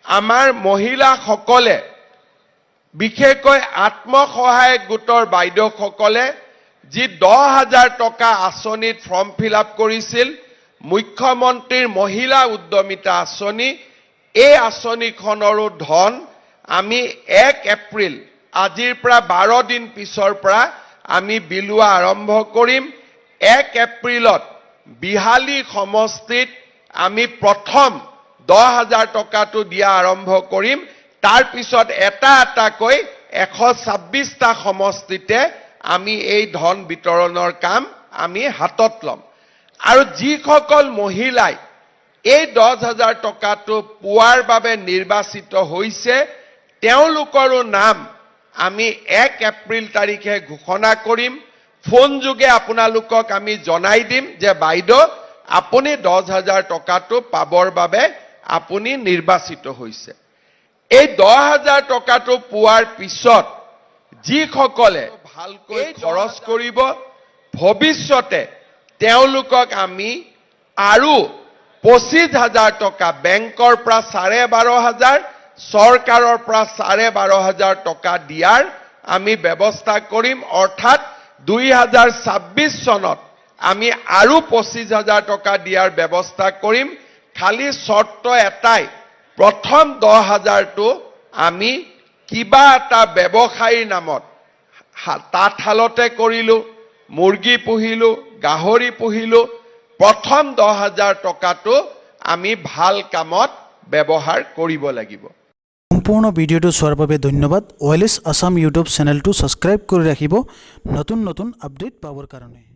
আমাৰ মহিলাসকলে বিশেষকৈ আত্মসহায়ক গোটৰ বাইদেউসকলে যি 10,000 টকা আঁচনিত ফৰ্ম ফিল আপ কৰিছিল মুখ্যমন্ত্ৰীৰ মহিলা উদ্যমিতা আঁচনি এই আঁচনিখনৰো ধন আমি 1 এপ্ৰিল আজিৰ পৰা 12 দিন পিছৰ পৰা আমি বিলোৱা আৰম্ভ কৰিম 1 এপ্ৰিলত বিহালী সমষ্টিত আমি প্ৰথম 10,000 টকাটো দিয়া আৰম্ভ কৰিম তাৰ পিছত এটা এটাকৈ 126টা সমষ্টিতে আমি এই ধন বিতৰণৰ কাম আমি হাতত লম আৰু যিসকল মহিলাই এই 10,000 টকাটো পোৱাৰ বাবে নিৰ্বাচিত হৈছে তেওঁলোকৰো নাম আমি 1 এপ্ৰিল তাৰিখে ঘোষণা কৰিম ফোন যোগে আপোনালোকক আমি জনাই দিম যে বাইদেউ আপুনি 10,000 টকাটো পাবৰ বাবে আপুনি নিৰ্বাচিত হৈছে এই 10,000 টকাটো পোৱাৰ পিছত যিসকলে ভালকৈ খৰচ কৰিব ভৱিষ্যতে তেওঁলোকক আমি আৰু 25,000 টকা বেংকৰ পৰা 12,500 চৰকাৰৰ পৰা 12,500 টকা দিয়াৰ আমি ব্যৱস্থা কৰিম অৰ্থাৎ 2026 চনত আমি আৰু 25,000 টকা দিয়াৰ ব্যৱস্থা কৰিম খালি শৰ্ত এটাই প্ৰথম 10,000টো আমি কিবা এটা ব্যৱসায়ীৰ নামত তাঁতশালতে কৰিলো মুৰ্গী পুহিলো গাহৰি পুহিলো প্ৰথম 10,000 টকাটো আমি ভাল কামত ব্যৱহাৰ কৰিব লাগিব সম্পূৰ্ণ ভিডিঅ'টো চোৱাৰ বাবে ধন্যবাদ ওয়েলছ আসাম ইউটিউব চেনেলটো সাবস্ক্ৰাইব কৰি ৰাখিব নতুন নতুন আপডেট পাবৰ কাৰণে